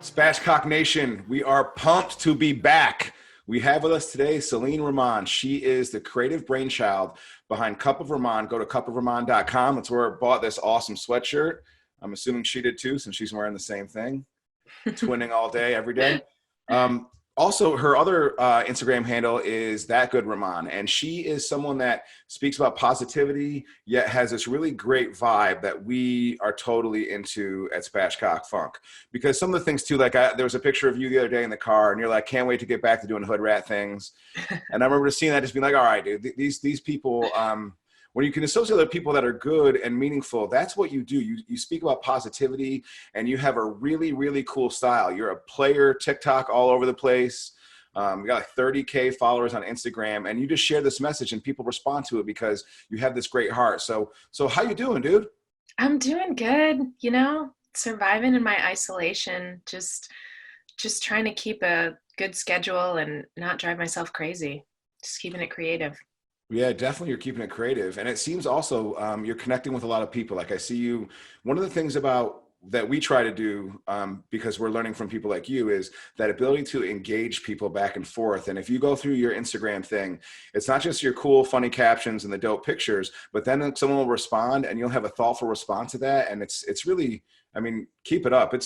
Spashcock Nation, we are pumped to be back. We have with us today Celine Rahman. She is the creative brainchild behind Cup of Rahman. Go to cupofrahman.com. That's where I bought this awesome sweatshirt. I'm assuming she did too, since she's wearing the same thing. Twinning all day, every day. Also, her other Instagram handle is That Good Rahman, and she is someone that speaks about positivity, yet has this really great vibe that we are totally into at Spashcock Funk. Because some of the things too, like there was a picture of you the other day in the car, and you're like, can't wait to get back to doing hood rat things. And I remember just seeing that, just being like, all right, dude, these people. When you can associate with people that are good and meaningful, that's what you do. You speak about positivity, and you have a really, really cool style. You're a player, TikTok all over the place. You got like 30K followers on Instagram, and you just share this message, and people respond to it because you have this great heart. So how you doing, dude? I'm doing good, surviving in my isolation, just trying to keep a good schedule and not drive myself crazy. Just keeping it creative. Yeah, definitely. You're keeping it creative. And it seems also you're connecting with a lot of people. Like I see you, one of the things about that we try to do because we're learning from people like you is that ability to engage people back and forth. And if you go through your Instagram thing, it's not just your cool, funny captions and the dope pictures, but then someone will respond and you'll have a thoughtful response to that. And it's really, I mean, keep it up. It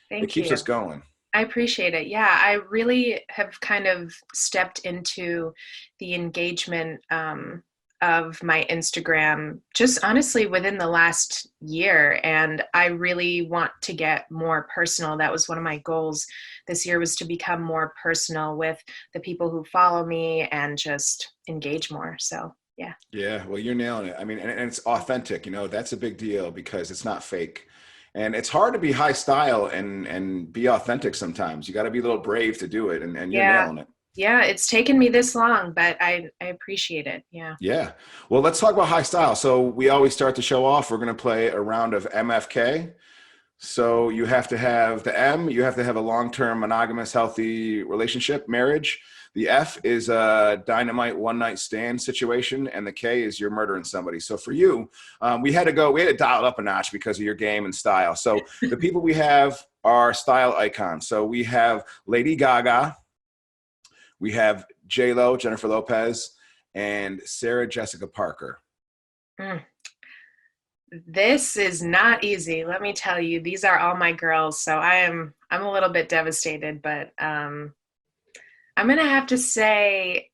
Thank keeps you. us going. I appreciate it. Yeah, I really have kind of stepped into the engagement of my Instagram just honestly within the last year. And I really want to get more personal. That was one of my goals this year, was to become more personal with the people who follow me and just engage more. So, yeah. Yeah, well, you're nailing it. I mean, and it's authentic, that's a big deal because it's not fake. And it's hard to be high style and be authentic sometimes. You got to be a little brave to do it, and you're Yeah. nailing it. Yeah, it's taken me this long, but I appreciate it. Yeah. Yeah. Well, let's talk about high style. So we always start the show off. We're going to play a round of MFK. So you have to have the M, you have to have a long-term monogamous, healthy relationship, marriage. The F is a dynamite one-night stand situation, and the K is you're murdering somebody. So for you, we had to dial it up a notch because of your game and style. So the people we have are style icons. So we have Lady Gaga, we have J-Lo, Jennifer Lopez, and Sarah Jessica Parker. Mm. This is not easy. Let me tell you, these are all my girls. So I'm a little bit devastated, but I'm going to have to say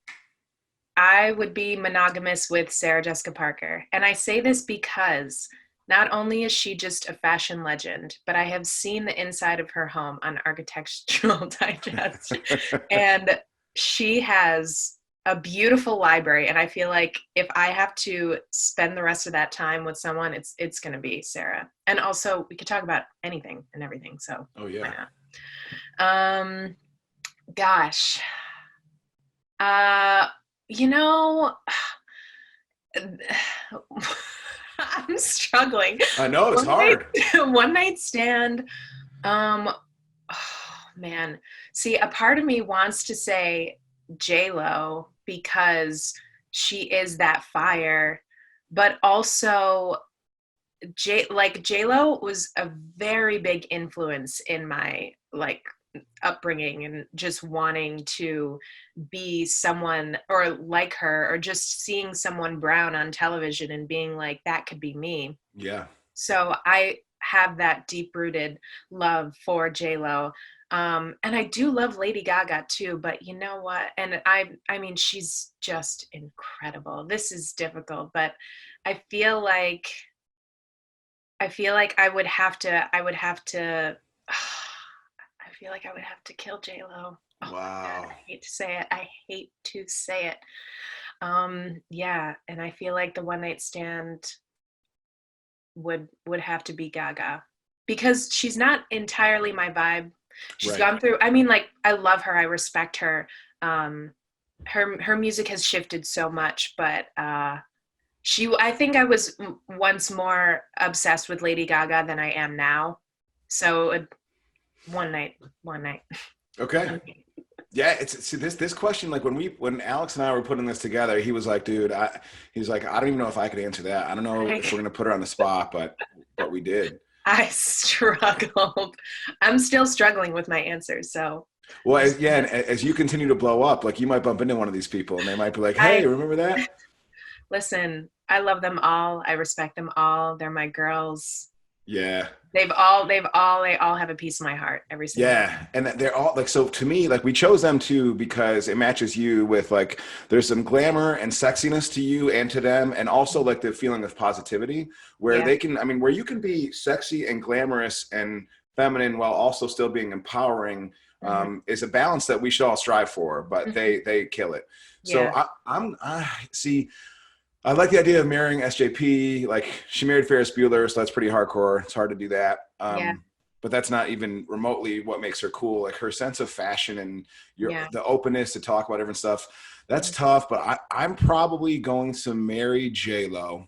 I would be monogamous with Sarah Jessica Parker. And I say this because not only is she just a fashion legend, but I have seen the inside of her home on Architectural Digest. And she has a beautiful library, and I feel like if I have to spend the rest of that time with someone, it's going to be Sarah. And also, we could talk about anything and everything. So, oh yeah. Gosh, uh, you know, I'm struggling. I know it's hard. One night stand. Oh man. See, a part of me wants to say J-Lo because she is that fire, but also J-Lo was a very big influence in my upbringing and just wanting to be someone or like her, or just seeing someone brown on television and being like, that could be me. Yeah. So I have that deep-rooted love for J-Lo. And I do love Lady Gaga too, but you know what? And I mean, she's just incredible. This is difficult, but I feel like I would have to, I feel like I would have to kill J-Lo. Oh Wow. God, I hate to say it. I hate to say it. Yeah. And I feel like the one night stand would have to be Gaga because she's not entirely my vibe. She's Right. gone through, I mean, like, I love her. I respect her. Her music has shifted so much, but I think I was once more obsessed with Lady Gaga than I am now. So one night. Okay. Yeah, see this question, like when Alex and I were putting this together, he was like, dude, he's like, I don't even know if I could answer that. I don't know if we're gonna put her on the spot, but we did. I struggled. I'm still struggling with my answers. So Well, just, yeah, and as you continue to blow up, like you might bump into one of these people and they might be like, hey, I remember that? listen, I love them all. I respect them all. They're my girls. Yeah. They all have a piece of my heart, every single one. Yeah, and they're all like, so to me, like we chose them too because it matches you with like there's some glamour and sexiness to you and to them, and also like the feeling of positivity where Yeah. they can, I mean, where you can be sexy and glamorous and feminine while also still being empowering, Hmm. is a balance that we should all strive for. But Hmm. they kill it. So Yeah. I see. I like the idea of marrying SJP. Like she married Ferris Bueller, so that's pretty hardcore. It's hard to do that. Yeah. But that's not even remotely what makes her cool. Like her sense of fashion and Yeah. the openness to talk about different stuff. That's Mhm. tough. But I'm probably going to marry J Lo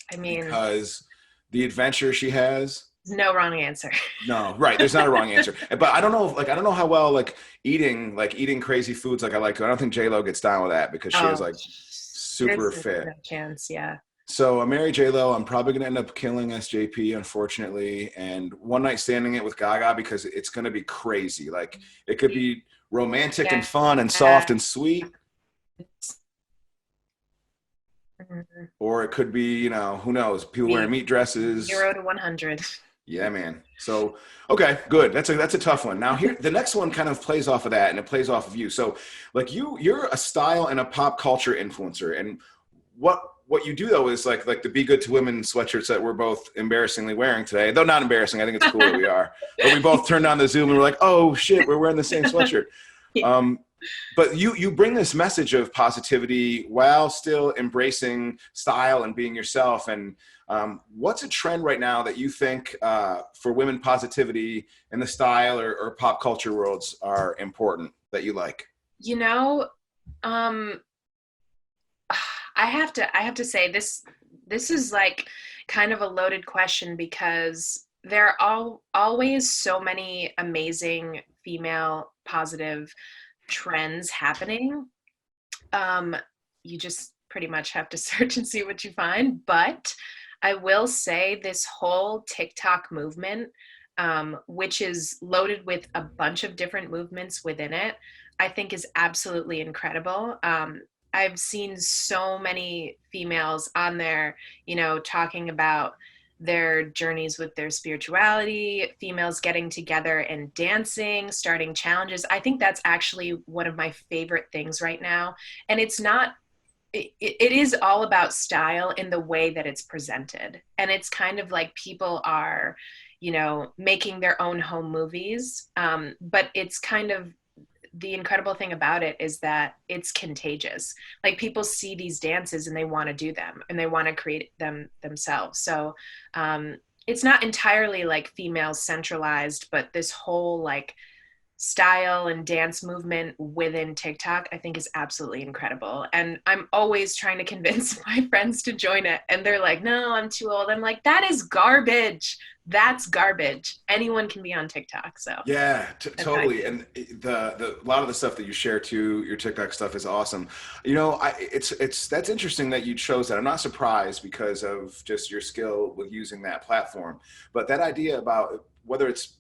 I mean, because the adventure she has. there's no wrong answer. No, right. There's not a wrong answer. But I don't know. Like I don't know how well eating crazy foods like I like to. I don't think J Lo gets down with that because she is Oh, like there's super no fit. chance. Yeah. So I'm Mary J Lo. I'm probably gonna end up killing SJP, unfortunately, and one night standing it with Gaga because it's gonna be crazy. Like it could be romantic and Yeah. fun and soft and sweet, Mhm. or it could be, who knows, people wearing Be meat dresses. 0 to 100. Yeah, man. So okay, good. That's a tough one. Now here, the next one kind of plays off of that, and it plays off of you. So like you're a style and a pop culture influencer, and what you do though is like the Be Good to Women sweatshirts that we're both embarrassingly wearing today. Though not embarrassing, I think it's cool that we are. But we both turned on the Zoom and we're like, oh shit, we're wearing the same sweatshirt. Yeah. Um, but you bring this message of positivity while still embracing style and being yourself. And what's a trend right now that you think for women positivity in the style or pop culture worlds are important that you like? You know, um, I have to say this is like kind of a loaded question because there are always so many amazing female positive trends happening. Um, you just pretty much have to search and see what you find. But I will say this whole TikTok movement, which is loaded with a bunch of different movements within it, I think is absolutely incredible. I've seen so many females on there, talking about their journeys with their spirituality, females getting together and dancing, starting challenges. I think that's actually one of my favorite things right now. And it's not, it is all about style in the way that it's presented. And it's kind of like people are, making their own home movies. But it's kind of, the incredible thing about it is that it's contagious. Like people see these dances and they want to do them and they want to create them themselves. So it's not entirely like female centralized, but this whole like style and dance movement within TikTok, I think is absolutely incredible. And I'm always trying to convince my friends to join it. And they're like, no, I'm too old. I'm like, that is garbage. That's garbage. Anyone can be on TikTok. So Yeah, that's how I totally. feel. And the a lot of the stuff that you share too, your TikTok stuff is awesome. It's that's interesting that you chose that. I'm not surprised because of just your skill with using that platform. But that idea about whether it's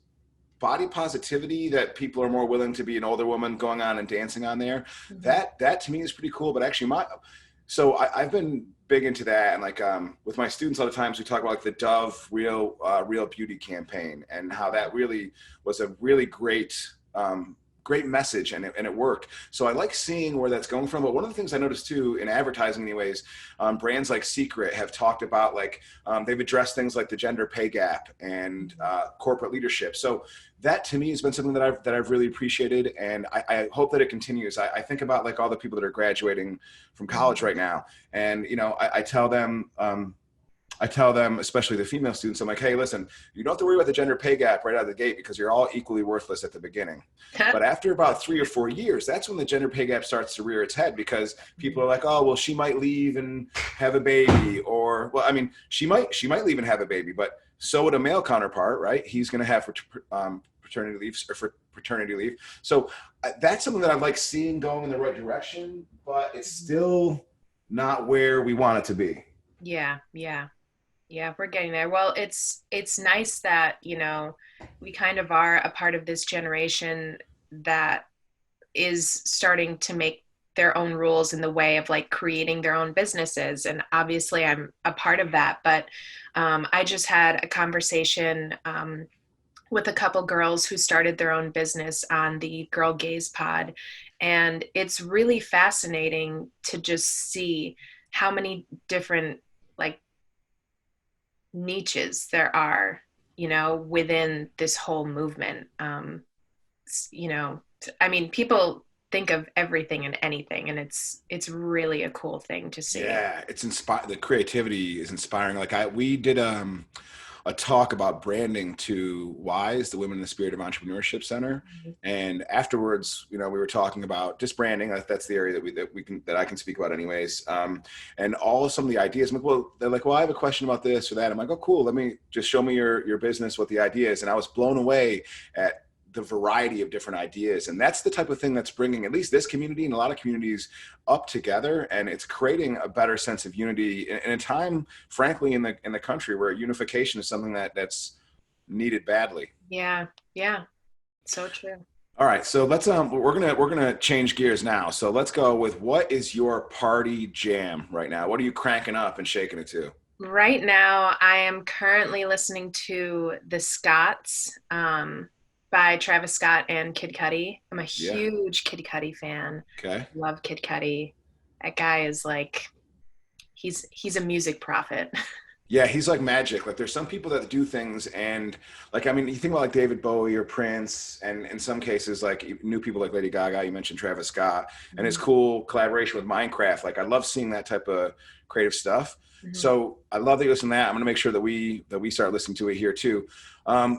body positivity that people are more willing to be an older woman going on and dancing on there, Mhm. that to me is pretty cool. But actually I've been big into that, and like with my students, a lot of times we talk about like the Dove Real Beauty campaign and how that really was a really great message, and it worked. So I like seeing where that's going from. But one of the things I noticed too in advertising, anyways, brands like Secret have talked about like they've addressed things like the gender pay gap and corporate leadership. So that to me has been something that I've really appreciated, and I hope that it continues. I think about like all the people that are graduating from college Mhm. right now, and I tell them. Especially the female students, I'm like, hey, listen, you don't have to worry about the gender pay gap right out of the gate because you're all equally worthless at the beginning. But after about 3 or 4 years, that's when the gender pay gap starts to rear its head because people are like, oh, well, she might leave and have a baby, or well, I mean, she might leave and have a baby, but so would a male counterpart, right? He's going to have paternity leave or for paternity leave. So that's something that I like seeing going in the right direction, but it's still not where we want it to be. Yeah, yeah. Yeah, we're getting there. Well, it's nice that, we kind of are a part of this generation that is starting to make their own rules in the way of like creating their own businesses. And obviously I'm a part of that. But I just had a conversation with a couple girls who started their own business on the Girl Gaze pod. And it's really fascinating to just see how many different like niches there are, within this whole movement. You know, I mean, people think of everything and anything, and it's really a cool thing to see. Yeah, it's inspired. The creativity is inspiring. Like we did a talk about branding to WISE, the Women in the Spirit of Entrepreneurship Center, and afterwards, we were talking about just branding. That's the area that I can speak about, anyways. And all some of the ideas. I'm like, well, they're like, well, I have a question about this or that. I'm like, oh, cool. Let me just show me your business, what the idea is. And I was blown away at the variety of different ideas. And that's the type of thing that's bringing at least this community and a lot of communities up together. And it's creating a better sense of unity in a time, frankly, in the country where unification is something that's needed badly. Yeah, yeah, so true. All right. So let's, we're going to change gears now. So let's go with, what is your party jam right now? What are you cranking up and shaking it to? Right now, I am currently listening to The Scots by Travis Scott and Kid Cudi. I'm a Yeah. huge Kid Cudi fan. Okay. Love Kid Cudi. That guy is like, he's a music prophet. Yeah, he's like magic. Like there's some people that do things, and like, I mean, you think about like David Bowie or Prince, and in some cases like new people like Lady Gaga, you mentioned Travis Scott, and his cool collaboration with Minecraft. Like I love seeing that type of creative stuff. Mhm. So I love that you listen to that. I'm gonna make sure that we start listening to it here too.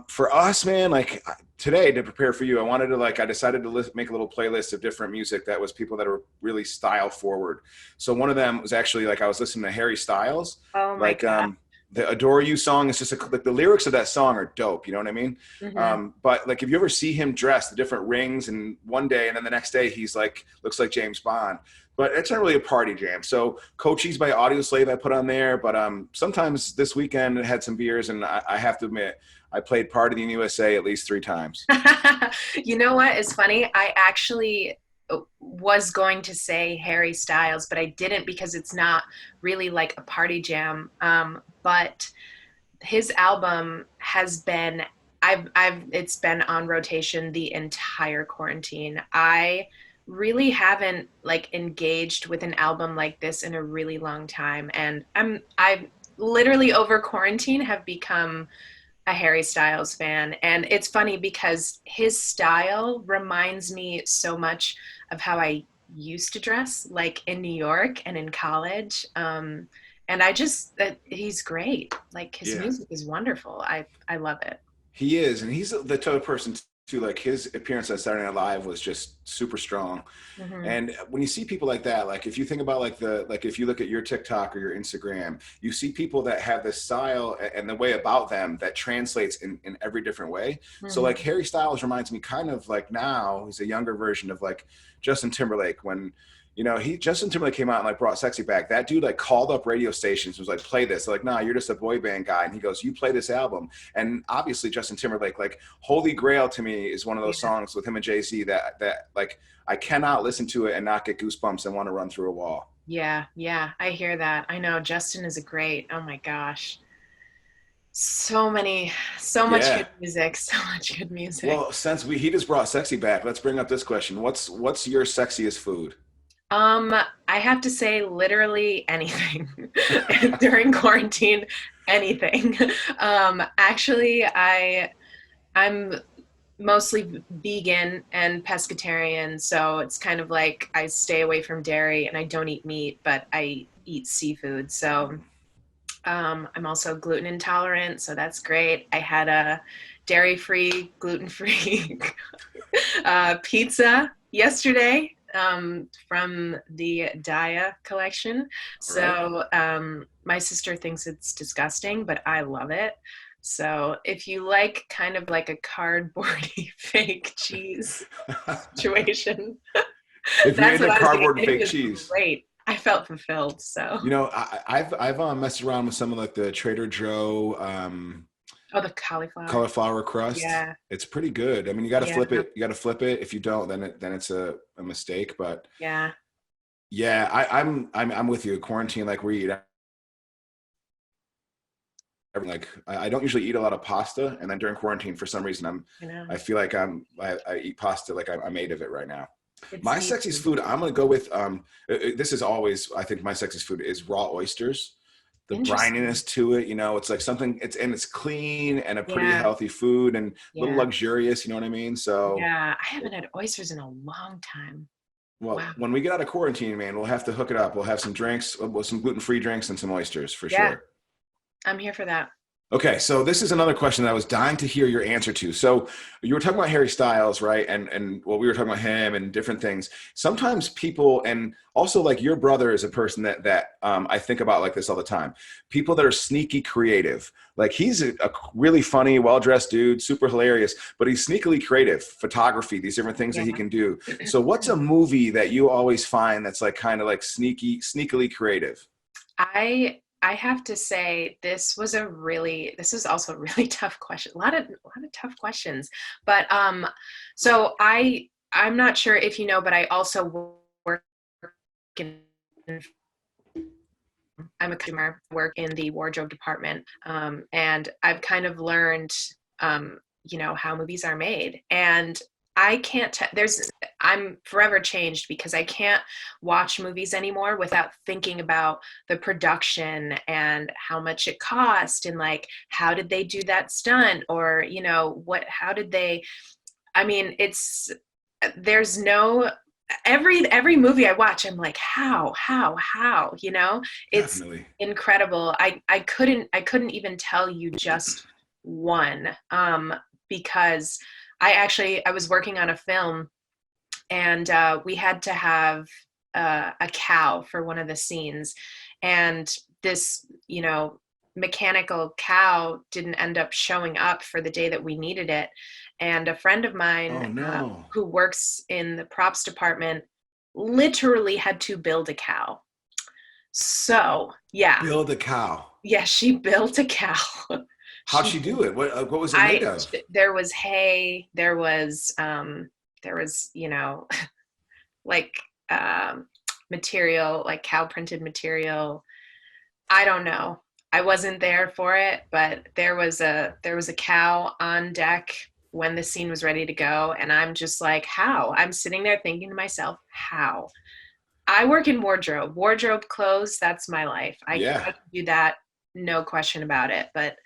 For us, man, like today to prepare for you, I decided to make a little playlist of different music that was people that are really style forward. So one of them was actually like I was listening to Harry Styles, Oh my like God. the "Adore You" song is just like the lyrics of that song are dope. You know what I mean? Hmm. But like if you ever see him dress the different rings, and one day and then the next day he's like looks like James Bond. But it's not really a party jam. So Cochise by Audio Slave I put on there. But sometimes this weekend it had some beers, and I have to admit I played Party in the USA at least 3 times. You know what is funny? I actually was going to say Harry Styles, but I didn't because it's not really like a party jam. But his album has been it's been on rotation the entire quarantine. I really haven't like engaged with an album like this in a really long time, and I've literally over quarantine have become a Harry Styles fan. And it's funny because his style reminds me so much of how I used to dress, like in New York and in college. And he's great. Like his Yeah. music is wonderful. I love it. He is, and he's the type of person too. Like his appearance on Saturday Night Live was just super strong. Hmm. And when you see people like that, like if you think about like if you look at your TikTok or your Instagram, you see people that have this style and the way about them that translates in every different way. So like Hmm. Harry Styles reminds me kind of like, now he's a younger version of like Justin Timberlake. When Justin Timberlake came out and like brought sexy back, that dude like called up radio stations, was like, play this. They're like, nah, you're just a boy band guy. And he goes, you play this album. And obviously Justin Timberlake, like Holy Grail to me is one of those Yeah. songs with him and Jay-Z that like I cannot listen to it and not get goosebumps and want to run through a wall. Yeah. Yeah. I hear that. I know Justin is a great, oh my gosh. So much Yeah. good music. So much good music. Well, since he just brought sexy back, let's bring up this question. What's your sexiest food? Um, I have to say literally anything during quarantine, anything. Actually, I'm mostly vegan and pescatarian, so it's kind of like I stay away from dairy and I don't eat meat, but I eat seafood. So I'm also gluten intolerant, so that's great. I had a dairy-free, gluten-free pizza yesterday from the Daya collection. All right. So my sister thinks it's disgusting, but I love it. So if you like kind of like a cardboardy fake cheese situation, If you that's ate what a I was getting. cardboard It fake was cheese. great. I felt fulfilled. So, You know, I've messed around with some of like the Trader Joe oh, the cauliflower. cauliflower crust. Yeah. It's pretty good. I mean, you got to Yeah. flip it. You got to flip it. If you don't, then it's a mistake. But Yeah. yeah, I'm with you. Quarantine, like we eat. Like I don't usually eat a lot of pasta, and then during quarantine, for some reason, You know, I feel like I eat pasta like I'm made of it right now. it's My easy. sexiest food, I'm gonna go with this is always, I think my sexiest food is raw oysters. The Interesting. brininess to it, you know, it's like something, it's clean and a pretty Yeah. healthy food and a little Yeah. luxurious, you know what I mean? So, Yeah. I haven't had oysters in a long time. well, Wow. when we get out of quarantine, man, we'll have to hook it up. We'll have some drinks, some gluten-free drinks and some oysters for Yeah. sure. I'm here for that. Okay, so this is another question that I was dying to hear your answer to. So you were talking about Harry Styles, right? And well, we were talking about him and different things. Sometimes people, and also like your brother is a person that I think about like this all the time. People that are sneaky creative. Like he's a really funny, well-dressed dude, super hilarious, but he's sneakily creative. Photography, these different things that Yeah. he can do. So what's a movie that you always find that's like kind of like sneakily creative? I have to say this was also a really tough question. A lot of tough questions. But so I'm not sure if you know, but I also work in I'm a consumer, work in the wardrobe department. And I've kind of learned how movies are made. And I can't I'm forever changed because I can't watch movies anymore without thinking about the production and how much it cost and like how did they do that stunt or how did they I mean it's there's no every movie I watch I'm like how it's Definitely. incredible. I couldn't even tell you just one because I was working on a film and we had to have a cow for one of the scenes, and this mechanical cow didn't end up showing up for the day that we needed it, and a friend of mine Oh no. who works in the props department literally had to build a cow. So yeah, Build a cow. yeah, she built a cow. How'd she she do it? What was it made of? there was hay, there was like material, like cow printed material. I don't know. I wasn't there for it, but there was a cow on deck when the scene was ready to go, and I'm just like, how? I'm sitting there thinking to myself, how? I work in wardrobe clothes. That's my life. I Yeah. can do that, no question about it. But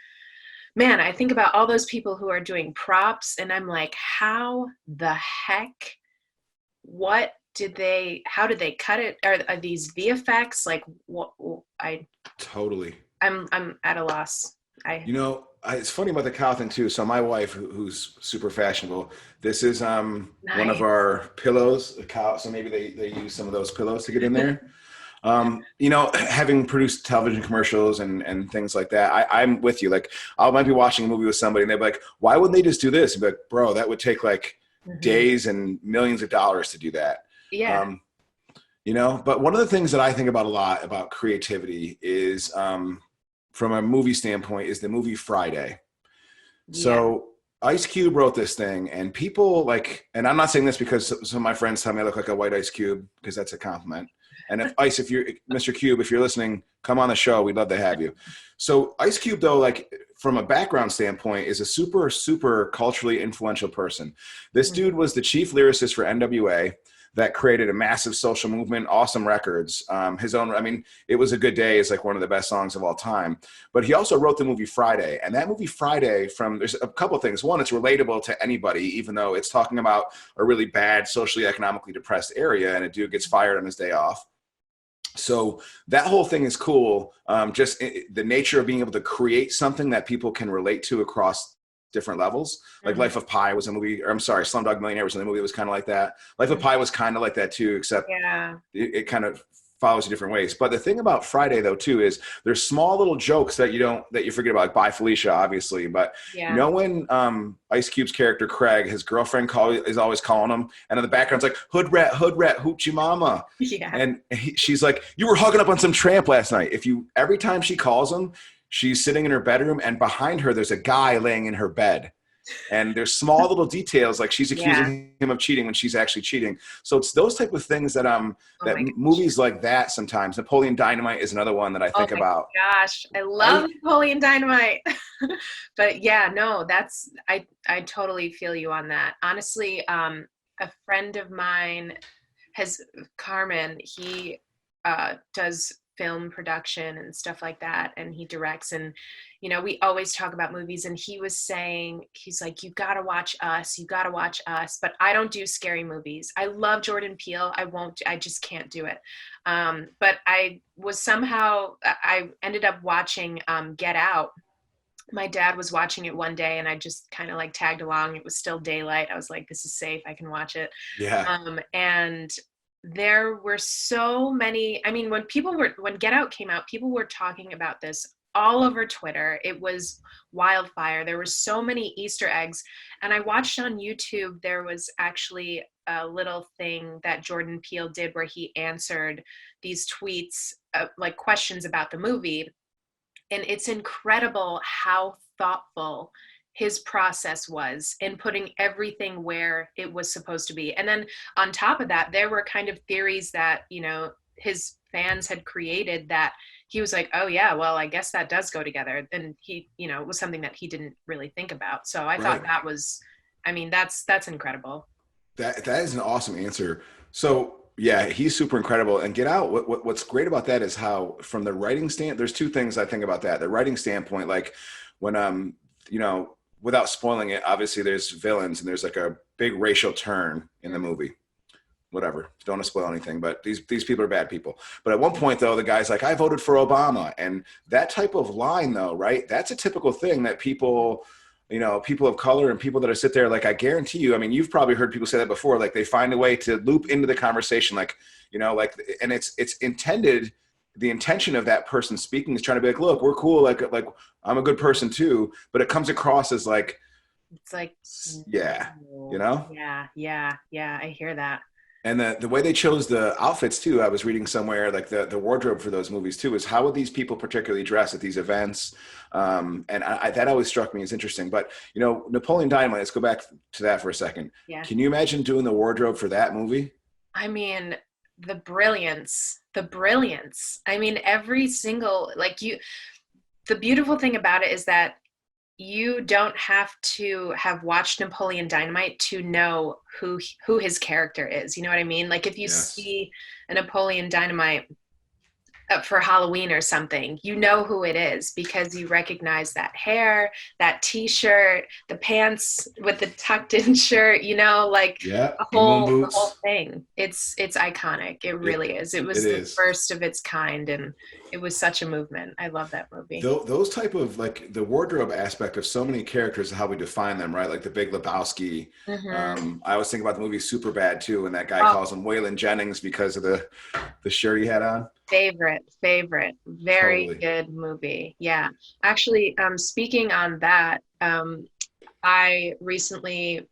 man, I think about all those people who are doing props, and I'm like, how the heck? How did they cut it? Are these VFX? Like what? Totally. I'm at a loss. You know, it's funny about the cow thing too. So my wife, who's super fashionable, this is one of Nice. our pillows, a cow. So maybe they use some of those pillows to get in there. Having produced television commercials and things like that, I'm with you. Like I might be watching a movie with somebody and they're like, why wouldn't they just do this? But bro, that would take like Mhm. days and millions of dollars to do that. Yeah. Um, but one of the things that I think about a lot about creativity is from a movie standpoint is the movie Friday. Yeah. So Ice Cube wrote this thing and people like, and I'm not saying this because some of my friends tell me I look like a white ice cube because that's a compliment. And if you're Mr. Cube, if you're listening, come on the show. We'd love to have you. So Ice Cube though, like from a background standpoint is a super, super culturally influential person. This Mhm. dude was the chief lyricist for NWA that created a massive social movement, awesome records. It Was a Good Day is like one of the best songs of all time. But he also wrote the movie Friday. And that movie Friday, there's a couple of things. One, it's relatable to anybody, even though it's talking about a really bad, socially, economically depressed area, and a dude gets fired on his day off. So that whole thing is cool. The nature of being able to create something that people can relate to across different levels. Like Mhm. Life of Pi was a movie, or I'm sorry, Slumdog Millionaire was in the movie that was kind of like that. Life of Pi was kind of like that too, except Yeah. it kind of follows you different ways. But the thing about Friday though too is there's small little jokes that you forget about, like Bye Felicia, obviously. But you Yeah. know when Ice Cube's character Craig, his girlfriend is always calling him, and in the background's like hood rat, hoochie mama. Yeah. And she's like, you were hugging up on some tramp last night. Every time she calls him, she's sitting in her bedroom, and behind her there's a guy laying in her bed. And there's small little details, like she's Yeah. accusing him of cheating when she's actually cheating. So it's those type of things that Oh that my movies like that sometimes. Napoleon Dynamite is another one that I Oh think my about. gosh, I love Right? Napoleon Dynamite. But yeah, no, I totally feel you on that. Honestly, a friend of mine has Carmen, he does film production and stuff like that, and he directs, and we always talk about movies, and he was saying, he's like, you gotta watch Us, you gotta watch Us. But I don't do scary movies. I love Jordan Peele. I just can't do it. But I ended up watching Get Out. My dad was watching it one day, and I just kind of like tagged along. It was still daylight. I was like, this is safe, I can watch it. Yeah. And there were so many, I mean, when Get Out came out, people were talking about this all over Twitter. It was wildfire. There were so many Easter eggs. And I watched on YouTube, there was actually a little thing that Jordan Peele did where he answered these tweets, like questions about the movie. And it's incredible how thoughtful his process was in putting everything where it was supposed to be. And then on top of that, there were kind of theories that, his fans had created that he was like, oh yeah, well, I guess that does go together. And he, it was something that he didn't really think about. So I thought Right. that was, I mean, that's incredible. That is an awesome answer. So yeah, he's super incredible. And Get Out, what's great about that is how, from the writing stand, there's two things I think about that. The writing standpoint, like when without spoiling it, obviously there's villains and there's like a big racial turn in the movie. Whatever, don't want to spoil anything, but these people are bad people. But at one point though, the guy's like, I voted for Obama. And that type of line though, right? That's a typical thing that people of color and people that are sit there, like, I guarantee you, I mean, you've probably heard people say that before, like they find a way to loop into the conversation, like, and it's intended, the intention of that person speaking is trying to be like, look, we're cool. Like I'm a good person too, but it comes across as like, It's like, yeah, yeah, I hear that. And the way they chose the outfits too, I was reading somewhere, like the wardrobe for those movies too, is how would these people particularly dress at these events? And that always struck me as interesting. But Napoleon Dynamite, let's go back to that for a second. Yeah. Can you imagine doing the wardrobe for that movie? I mean, the brilliance. I mean, every single, the beautiful thing about it is that you don't have to have watched Napoleon Dynamite to know who his character is. You know what I mean? Like if you Yes. see a Napoleon Dynamite for Halloween or something, you know who it is because you recognize that hair, that t-shirt, the pants with the tucked in shirt, Yeah. the The moon whole boots. thing. It's iconic. It really is. It was It the is. first of its kind, and it was such a movement. I love that movie. Those type of, like, the wardrobe aspect of so many characters, how we define them, right? Like the Big Lebowski. Mm-hmm. I always think about the movie Superbad too, and that guy Oh, calls him Waylon Jennings because of the shirt he had on. favorite. Very Totally. good movie. Yeah. Actually, speaking on that, I recently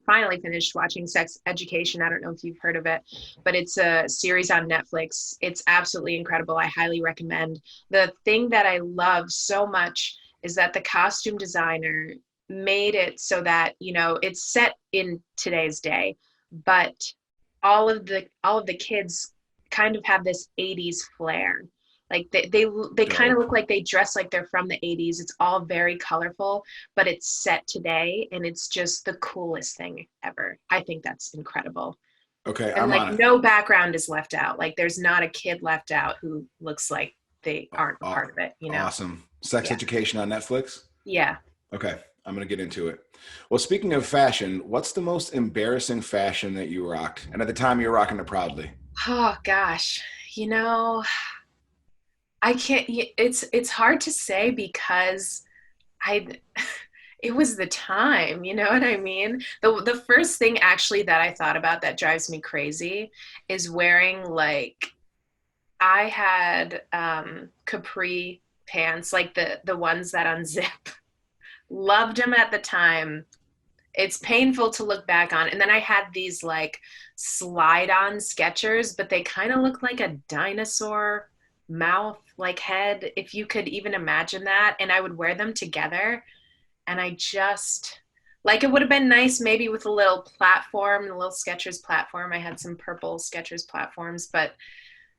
finally finished watching Sex Education. I don't know if you've heard of it, but it's a series on Netflix. It's absolutely incredible. I highly recommend. The thing that I love so much is that the costume designer made it so that, it's set in today's day, but all of the kids kind of have this 80s flair. Like they kind of Dope. look like they dress like they're from the 80s. It's all very colorful, but it's set today, and it's just the coolest thing ever. I think that's incredible. Okay, And I'm like on it. no background is left out. Like there's not a kid left out who looks like they aren't a part of it. Awesome. Sex Yeah. Education on Netflix? Yeah. Okay, I'm going to get into it. Well, speaking of fashion, what's the most embarrassing fashion that you rocked? And at the time, you were rocking it proudly. Oh gosh. You know, I can't it's hard to say because I it was the time, you know what I mean? The first thing actually that I thought about that drives me crazy is wearing like I had capri pants, like the ones that unzip. Loved them at the time. It's painful to look back on. And then I had these like slide on Skechers, but they kind of look like a dinosaur mouth, like head, if you could even imagine that. And I would wear them together. And I just, like, it would have been nice maybe with a little platform, a little Skechers platform. I had some purple Skechers platforms, but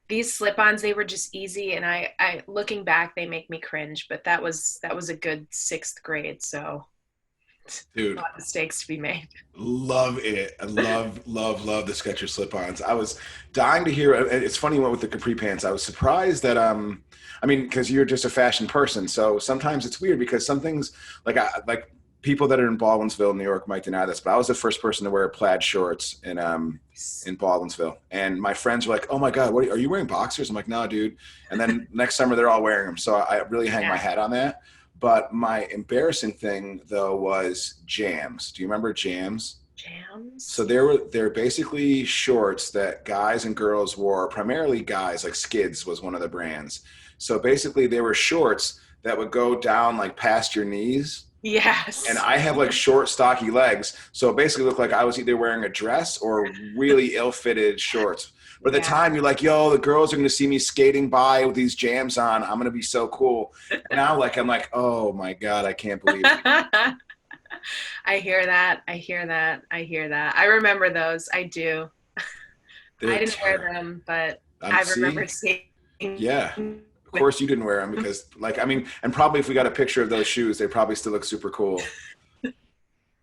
these slip-ons, they were just easy. And I looking back, they make me cringe, but that was a good sixth grade. So a Dude, lot of mistakes to be made. love it. I love the Skechers slip-ons. I was dying to hear. It's funny with the capri pants. I was surprised that I mean, because you're just a fashion person, so sometimes it's weird because some things like people that are in Baldwinsville, New York, might deny this, but I was the first person to wear plaid shorts in Baldwinsville, and my friends were like, "Oh my God, what are you wearing boxers?" I'm like, "No, dude." And then next summer they're all wearing them, so I really hang my Yeah. hat on that. But my embarrassing thing though was jams. Do you remember jams? So Jams? they're basically shorts that guys and girls wore, primarily guys, like Skids was one of the brands. So basically they were shorts that would go down like past your knees. And Yes. I have like short, stocky legs. So it basically looked like I was either wearing a dress or really ill-fitted shorts. But at the Yeah. time, you're like, yo, the girls are going to see me skating by with these jams on. I'm going to be so cool. Now, like, I'm like, oh my God, I can't believe it. I hear that. I hear that. I hear that. I remember those. I do. I They're didn't wear terrible. them, but I remember See, seeing yeah. Of with course you didn't wear them because, like, I mean, and probably if we got a picture of those shoes, they probably still look super cool.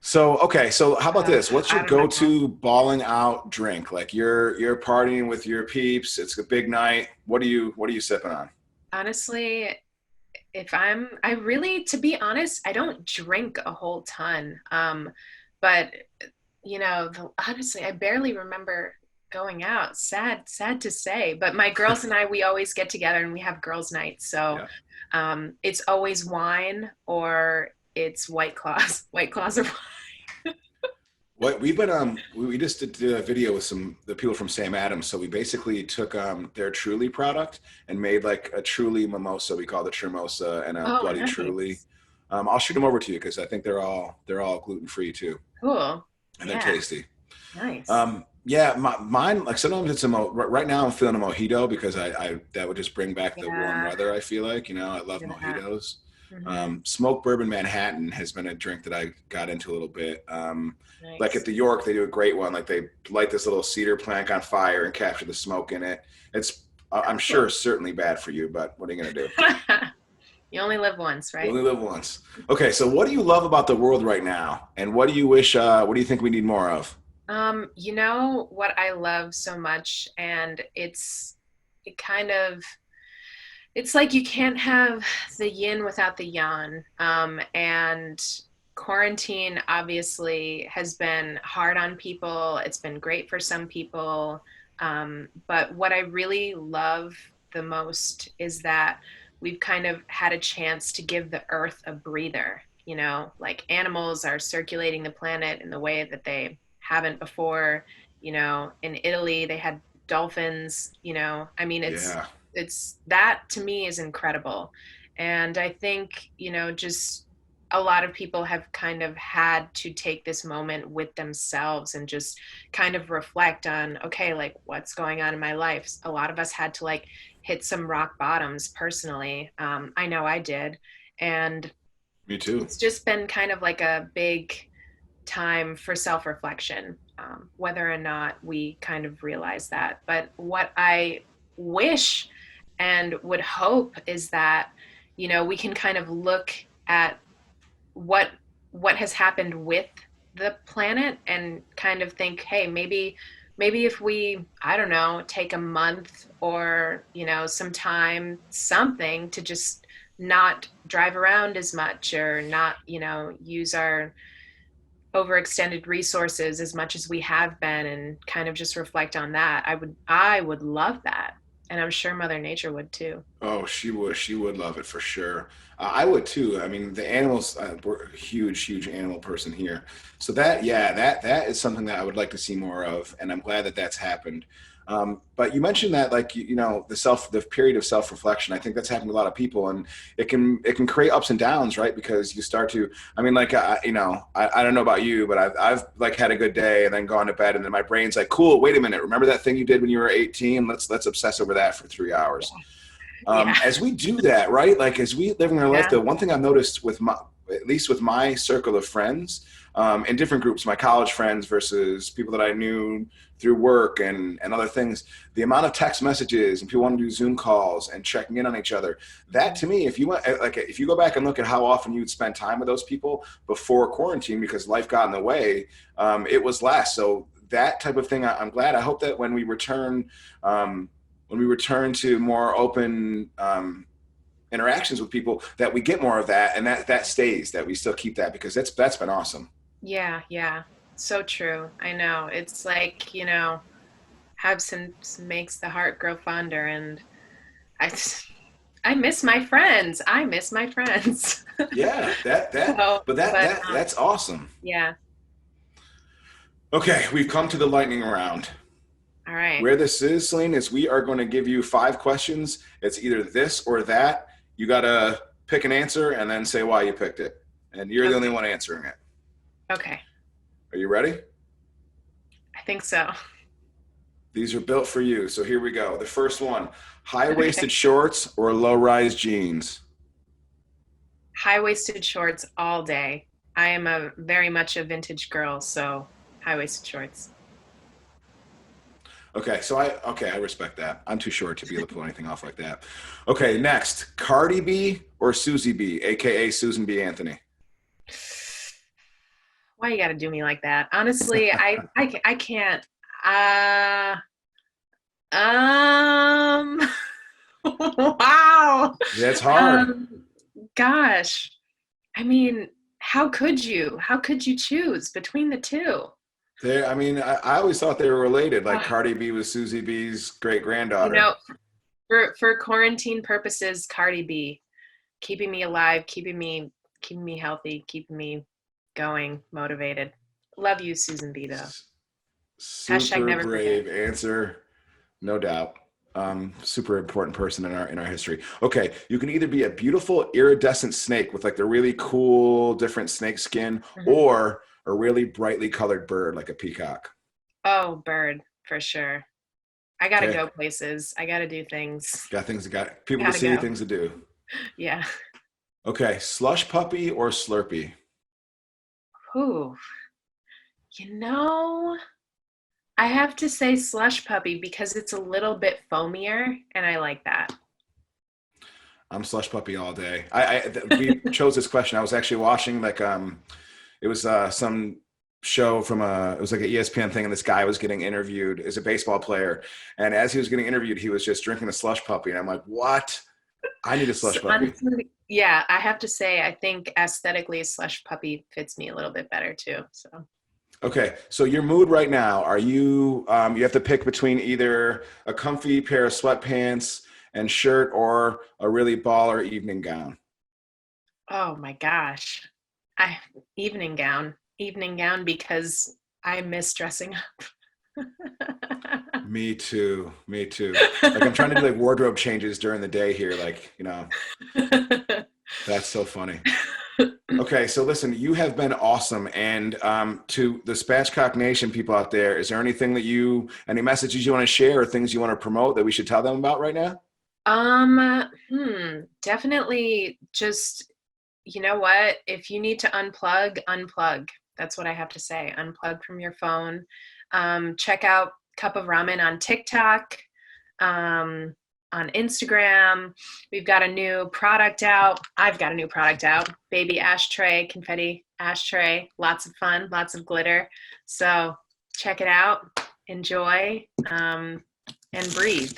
So, okay, so how about this? What's your I don't know. go-to balling out drink? Like you're partying with your peeps, it's a big night. What are you sipping on? Honestly, if I really, to be honest, I don't drink a whole ton. But honestly, I barely remember going out. Sad to say. But my girls and I, we always get together and we have girls' nights. So Yeah. it's always wine or it's White Claws. White Claws are What we've been we just did a video with some the people from Sam Adams. So we basically took their Truly product and made like a Truly mimosa. We call it Trumosa and a oh, Bloody Truly. nice. I'll shoot them over to you because I think they're all gluten free too, Cool. and they're Yeah, tasty. nice. Yeah, mine like sometimes it's right now I'm feeling a mojito because I that would just bring back the warm Yeah, weather. I feel like I love yeah. mojitos. Hmm. Smoked bourbon Manhattan has been a drink that I got into a little bit. Like at Nice. the York, they do a great one. Like they light this little cedar plank on fire and capture the smoke in it. It's I'm sure Cool. it's certainly bad for you, but what are you gonna do? You only live once, You right? only live once. Okay, so what do you love about the world right now, and what do you wish? What do you think we need more of? You know what I love so much, and it kind of it's like you can't have the yin without the yang. And quarantine obviously has been hard on people. It's been great for some people. But what I really love the most is that we've kind of had a chance to give the earth a breather. Like animals are circulating the planet in the way that they haven't before. In Italy, they had dolphins. I mean, Yeah, it's that to me is incredible. And I think, just a lot of people have kind of had to take this moment with themselves and just kind of reflect on, okay, like what's going on in my life. A lot of us had to like hit some rock bottoms personally. I know I did. And me too. it's just been kind of like a big time for self reflection, whether or not we kind of realize that. But what I wish and would hope is that, we can kind of look at what what has happened with the planet and kind of think, hey, maybe if we, I don't know, take a month or some time, something to just not drive around as much or not use our overextended resources as much as we have been and kind of just reflect on that. I would love that. And I'm sure Mother Nature would too. Oh, she would. She would love it for sure. I would too. I mean, the animals. We're a huge animal person here. So that, yeah, that is something that I would like to see more of, and I'm glad that that's happened. But you mentioned that, like, the period of self-reflection. I think that's happened to a lot of people, and it can create ups and downs, right? Because you start to, I mean, like, I don't know about you, but I've like had a good day and then gone to bed, and then my brain's like, cool, wait a minute, remember that thing you did when you were 18? Let's obsess over that for 3 hours. Yeah. As we do that, right? Like, as we live in our life, Yeah. the one thing I've noticed at least with my circle of friends, in different groups, my college friends versus people that I knew through work and other things, the amount of text messages and people want to do Zoom calls and checking in on each other. That, to me, if you go back and look at how often you'd spend time with those people before quarantine because life got in the way, it was less. So that type of thing, I'm glad. I hope that when we return to more open interactions with people, that we get more of that, and that stays, that we still keep that, because that's been awesome. Yeah. Yeah. So true. I know. It's like, absence makes the heart grow fonder. And I, I miss my friends. I miss my friends. Yeah, So, but but that's awesome. yeah. Okay, we've come to the lightning round. All right. Where this is, Celine, is we are going to give you 5 questions. It's either this or that. You got to pick an answer and then say why you picked it. And you're the only Okay. one answering it. Okay. Are you ready? I think so. These are built for you. So here we go. The first one, Okay. high-waisted shorts or low-rise jeans? High-waisted shorts all day. I am a very much a vintage girl, so high-waisted shorts. Okay, I respect that. I'm too short to be able to pull anything off like that. Okay, next, Cardi B or Suzie B, aka Susan B. Anthony? Why you got to do me like that? Honestly, I can't. Uh, um, wow. Yeah, it's hard. Um, gosh. I mean, how could you? How could you choose between the two? I mean, I always thought they were related. Like, Uh, Cardi B was Susie B's great you granddaughter. know, for quarantine purposes, Cardi B, keeping me alive, keeping me healthy, keeping me going, motivated. Love you, Susan B though. Hashtag Super never forget. brave answer, no doubt. Super important person in our history. Okay, you can either be a beautiful iridescent snake with like the really cool different snake skin, Mhm. or a really brightly colored bird like a peacock. Oh, bird, for sure. I gotta Okay, go places. I gotta do things. got people to Gotta see, go. things to do. Yeah. Okay, slush puppy or Slurpee? Ooh. You know, I have to say slush puppy because it's a little bit foamier and I like that. I'm slush puppy all day. We chose this question. I was actually watching, like, it was some show from it was like an ESPN thing, and this guy was getting interviewed as a baseball player, and as he was getting interviewed, he was just drinking a slush puppy, and I'm like, what? I need a So slush puppy. honestly, yeah, I have to say I think aesthetically slush puppy fits me a little bit better too. So Okay, so your mood right now, are you you have to pick between either a comfy pair of sweatpants and shirt or a really baller evening gown? oh my gosh. I evening gown because I miss dressing up. Me too. Me too. Like, I'm trying to do like wardrobe changes during the day here. Like, that's so funny. Okay, so listen, you have been awesome. And to the Spatchcock Nation people out there, is there any messages you want to share or things you want to promote that we should tell them about right now? Definitely just, you know what? If you need to unplug, unplug. That's what I have to say. Unplug from your phone. Check out Cup of Ramen on TikTok, um, on Instagram. We've got a new product out. I've got a new product out. Baby ashtray, confetti ashtray. Lots of fun, lots of glitter. So check it out. Enjoy, and breathe.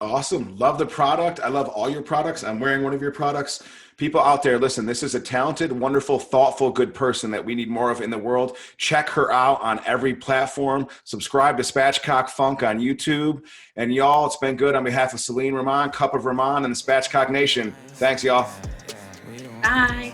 Awesome. Love the product. I love all your products. I'm wearing one of your products. People out there, listen, this is a talented, wonderful, thoughtful, good person that we need more of in the world. Check her out on every platform. Subscribe to Spatchcock Funk on YouTube. And y'all, it's been good. On behalf of Celine, Rahman, Cup of Rahman, and the Spatchcock Nation, thanks, y'all. Bye.